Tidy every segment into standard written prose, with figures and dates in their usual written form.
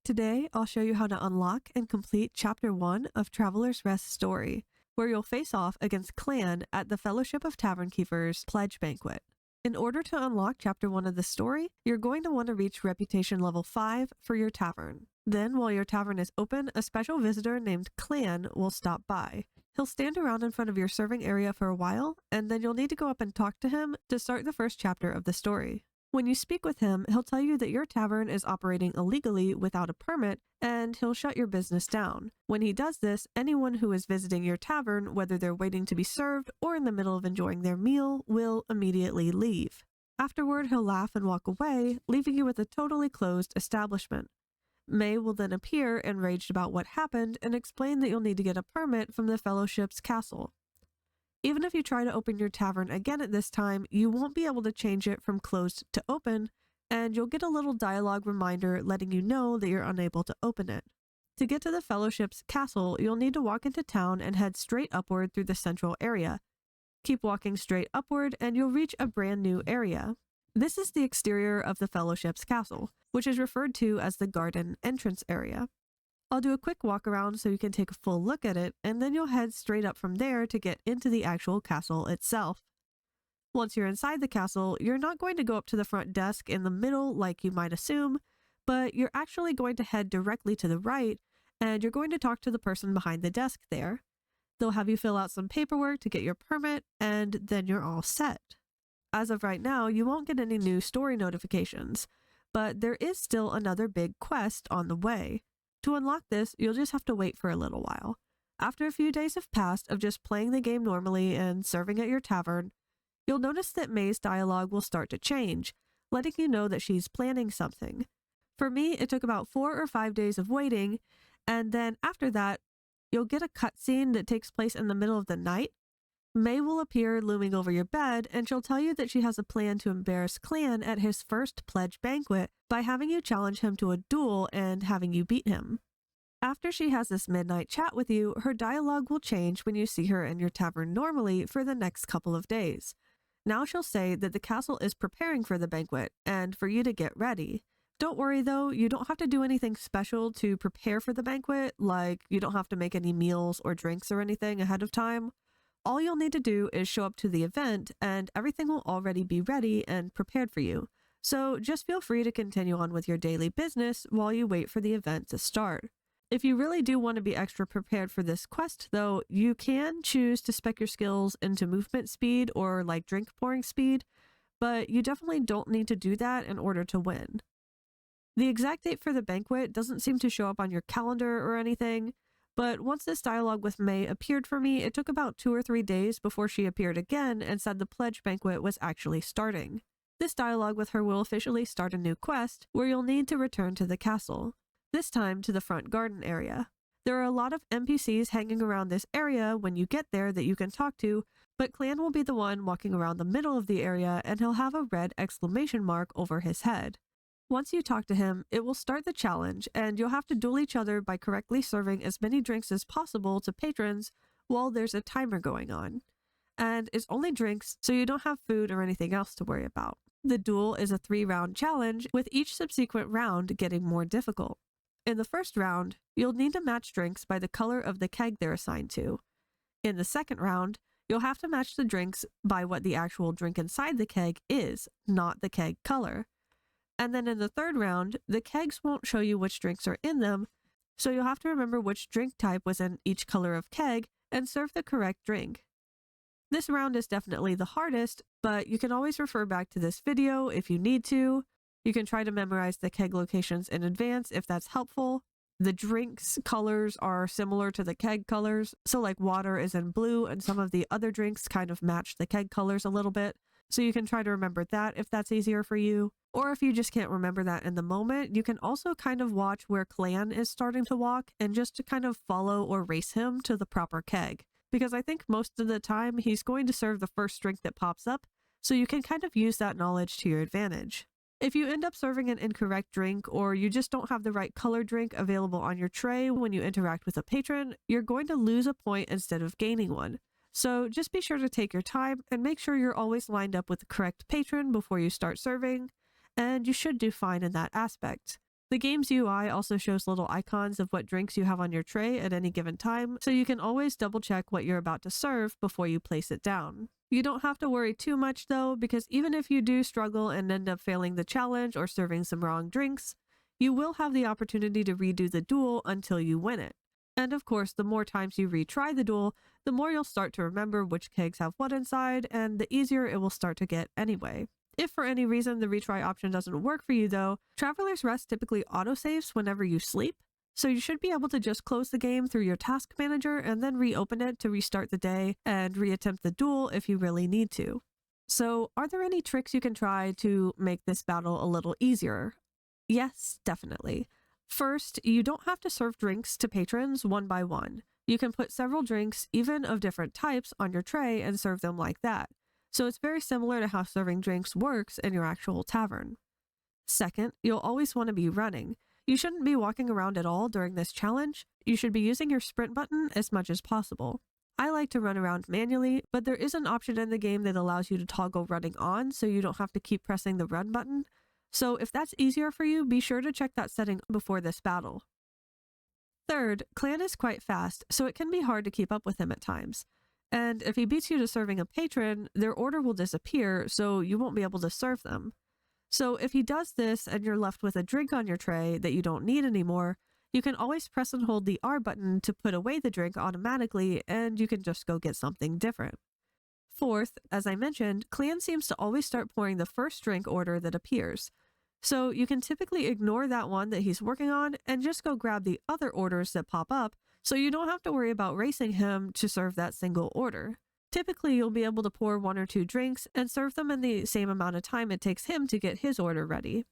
Today, I'll show you how to unlock and complete Chapter 1 of Traveler's Rest story, where you'll face off against Klayn at the Fellowship of Tavernkeepers Pledge Banquet. In order to unlock Chapter 1 of the story, you're going to want to reach Reputation Level 5 for your tavern. Then, while your tavern is open, a special visitor named Klayn will stop by. He'll stand around in front of your serving area for a while, and then you'll need to go up and talk to him to start the first chapter of the story. When you speak with him, he'll tell you that your tavern is operating illegally without a permit, and he'll shut your business down. When he does this, anyone who is visiting your tavern, whether they're waiting to be served or in the middle of enjoying their meal, will immediately leave. Afterward, he'll laugh and walk away, leaving you with a totally closed establishment. May will then appear, enraged about what happened, and explain that you'll need to get a permit from the Fellowship's castle. Even if you try to open your tavern again at this time, you won't be able to change it from closed to open, and you'll get a little dialogue reminder letting you know that you're unable to open it. To get to the Fellowship's castle, you'll need to walk into town and head straight upward through the central area. Keep walking straight upward and you'll reach a brand new area. This is the exterior of the Fellowship's castle, which is referred to as the garden entrance area. I'll do a quick walk around so you can take a full look at it, and then you'll head straight up from there to get into the actual castle itself. Once you're inside the castle, you're not going to go up to the front desk in the middle like you might assume, but you're actually going to head directly to the right, and you're going to talk to the person behind the desk there. They'll have you fill out some paperwork to get your permit, and then you're all set. As of right now, you won't get any new story notifications, but there is still another big quest on the way. To unlock this, you'll just have to wait for a little while. After a few days have passed of just playing the game normally and serving at your tavern, you'll notice that May's dialogue will start to change, letting you know that she's planning something. For me, it took about 4 or 5 days of waiting, and then after that, you'll get a cutscene that takes place in the middle of the night. May will appear looming over your bed, and she'll tell you that she has a plan to embarrass Klayn at his first Pledge Banquet by having you challenge him to a duel and having you beat him. After she has this midnight chat with you, her dialogue will change when you see her in your tavern normally for the next couple of days. Now she'll say that the castle is preparing for the banquet, and for you to get ready. Don't worry though, you don't have to do anything special to prepare for the banquet, like you don't have to make any meals or drinks or anything ahead of time. All you'll need to do is show up to the event and everything will already be ready and prepared for you. So just feel free to continue on with your daily business while you wait for the event to start. If you really do want to be extra prepared for this quest though, you can choose to spec your skills into movement speed or like drink pouring speed, but you definitely don't need to do that in order to win. The exact date for the banquet doesn't seem to show up on your calendar or anything, but once this dialogue with May appeared for me, it took about 2 or 3 days before she appeared again and said the Pledge Banquet was actually starting. This dialogue with her will officially start a new quest where you'll need to return to the castle, this time to the front garden area. There are a lot of NPCs hanging around this area when you get there that you can talk to, but Klayn will be the one walking around the middle of the area and he'll have a red exclamation mark over his head. Once you talk to him, it will start the challenge, and you'll have to duel each other by correctly serving as many drinks as possible to patrons while there's a timer going on. And it's only drinks, so you don't have food or anything else to worry about. The duel is a 3-round challenge, with each subsequent round getting more difficult. In the first round, you'll need to match drinks by the color of the keg they're assigned to. In the second round, you'll have to match the drinks by what the actual drink inside the keg is, not the keg color. And then in the third round, the kegs won't show you which drinks are in them, so you'll have to remember which drink type was in each color of keg and serve the correct drink. This round is definitely the hardest, but you can always refer back to this video if you need to. You can try to memorize the keg locations in advance if that's helpful. The drinks colors are similar to the keg colors, so like water is in blue and some of the other drinks kind of match the keg colors a little bit, so you can try to remember that if that's easier for you. Or if you just can't remember that in the moment, you can also kind of watch where Klayn is starting to walk and just to kind of follow or race him to the proper keg. Because I think most of the time he's going to serve the first drink that pops up, so you can kind of use that knowledge to your advantage. If you end up serving an incorrect drink or you just don't have the right color drink available on your tray when you interact with a patron, you're going to lose a point instead of gaining one. So just be sure to take your time and make sure you're always lined up with the correct patron before you start serving, and you should do fine in that aspect. The game's UI also shows little icons of what drinks you have on your tray at any given time, so you can always double check what you're about to serve before you place it down. You don't have to worry too much though, because even if you do struggle and end up failing the challenge or serving some wrong drinks, you will have the opportunity to redo the duel until you win it. And of course, the more times you retry the duel, the more you'll start to remember which kegs have what inside, and the easier it will start to get anyway. If for any reason the retry option doesn't work for you though, Traveler's Rest typically autosaves whenever you sleep, so you should be able to just close the game through your task manager and then reopen it to restart the day and reattempt the duel if you really need to. So are there any tricks you can try to make this battle a little easier? Yes, definitely. First, you don't have to serve drinks to patrons one by one. You can put several drinks, even of different types, on your tray and serve them like that. So it's very similar to how serving drinks works in your actual tavern. Second, you'll always want to be running. You shouldn't be walking around at all during this challenge. You should be using your sprint button as much as possible. I like to run around manually, but there is an option in the game that allows you to toggle running on so you don't have to keep pressing the run button. So if that's easier for you, be sure to check that setting before this battle. Third, Klayn is quite fast, so it can be hard to keep up with him at times. And if he beats you to serving a patron, their order will disappear, so you won't be able to serve them. So if he does this and you're left with a drink on your tray that you don't need anymore, you can always press and hold the R button to put away the drink automatically, and you can just go get something different. Fourth, as I mentioned, Klayn seems to always start pouring the first drink order that appears. So you can typically ignore that one that he's working on and just go grab the other orders that pop up, so you don't have to worry about racing him to serve that single order. Typically, you'll be able to pour 1 or 2 drinks and serve them in the same amount of time it takes him to get his order ready.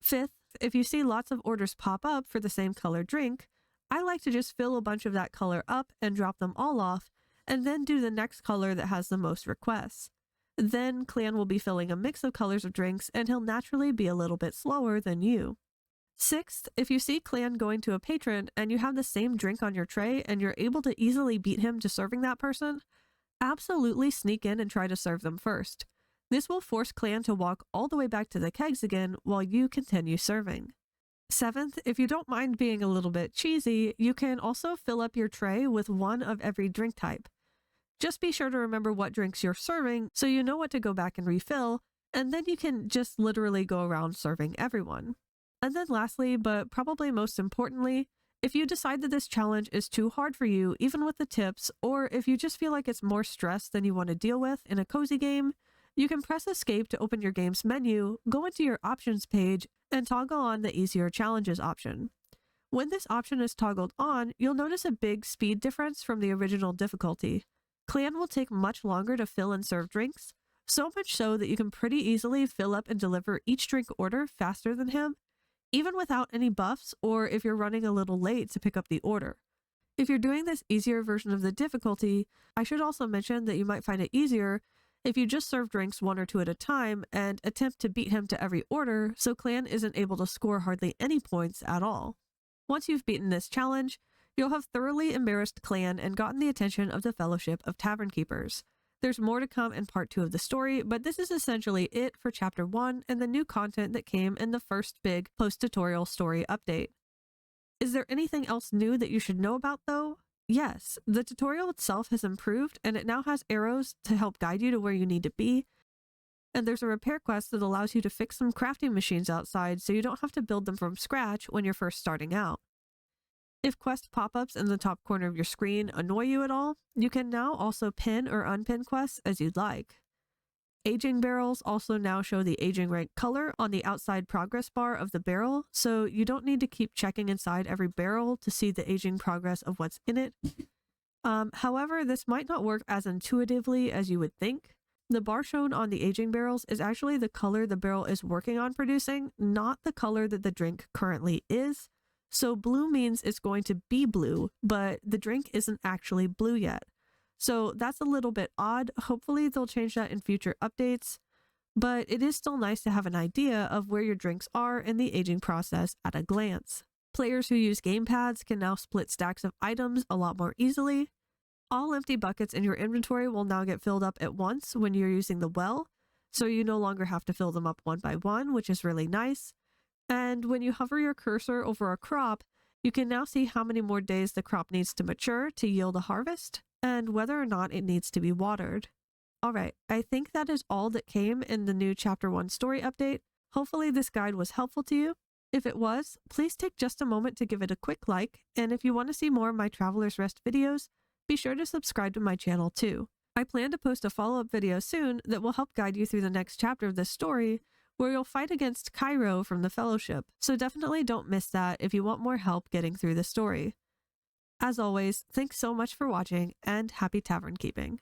Fifth, if you see lots of orders pop up for the same color drink, I like to just fill a bunch of that color up and drop them all off, and then do the next color that has the most requests. Then Klayn will be filling a mix of colors of drinks, and he'll naturally be a little bit slower than you. Sixth, if you see Klayn going to a patron and you have the same drink on your tray and you're able to easily beat him to serving that person, absolutely sneak in and try to serve them first. This will force Klayn to walk all the way back to the kegs again while you continue serving. Seventh, if you don't mind being a little bit cheesy, you can also fill up your tray with 1 of every drink type. Just be sure to remember what drinks you're serving so you know what to go back and refill, and then you can just literally go around serving everyone. And then lastly, but probably most importantly, if you decide that this challenge is too hard for you, even with the tips, or if you just feel like it's more stress than you want to deal with in a cozy game, you can press escape to open your game's menu, go into your options page, and toggle on the easier challenges option. When this option is toggled on, you'll notice a big speed difference from the original difficulty. Klayn will take much longer to fill and serve drinks, so much so that you can pretty easily fill up and deliver each drink order faster than him, even without any buffs or if you're running a little late to pick up the order. If you're doing this easier version of the difficulty, I should also mention that you might find it easier if you just serve drinks 1 or 2 at a time and attempt to beat him to every order so Klayn isn't able to score hardly any points at all. Once you've beaten this challenge, you'll have thoroughly embarrassed Klayn and gotten the attention of the Fellowship of Tavernkeepers. There's more to come in part 2 of the story, but this is essentially it for chapter 1 and the new content that came in the first big post-tutorial story update. Is there anything else new that you should know about though? Yes, the tutorial itself has improved and it now has arrows to help guide you to where you need to be, and there's a repair quest that allows you to fix some crafting machines outside so you don't have to build them from scratch when you're first starting out. If quest pop-ups in the top corner of your screen annoy you at all, you can now also pin or unpin quests as you'd like. Aging barrels also now show the aging rank color on the outside progress bar of the barrel, so you don't need to keep checking inside every barrel to see the aging progress of what's in it. However, this might not work as intuitively as you would think. The bar shown on the aging barrels is actually the color the barrel is working on producing, not the color that the drink currently is. So blue means it's going to be blue, but the drink isn't actually blue yet. So that's a little bit odd. Hopefully they'll change that in future updates, but it is still nice to have an idea of where your drinks are in the aging process at a glance. Players who use gamepads can now split stacks of items a lot more easily. All empty buckets in your inventory will now get filled up at once when you're using the well, so you no longer have to fill them up one by one, which is really nice. And when you hover your cursor over a crop, you can now see how many more days the crop needs to mature to yield a harvest, and whether or not it needs to be watered. Alright, I think that is all that came in the new Chapter 1 story update. Hopefully this guide was helpful to you. If it was, please take just a moment to give it a quick like, and if you want to see more of my Traveler's Rest videos, be sure to subscribe to my channel too. I plan to post a follow-up video soon that will help guide you through the next chapter of this story, where you'll fight against Kyroh from the Fellowship, so definitely don't miss that if you want more help getting through the story. As always, thanks so much for watching, and happy tavern keeping.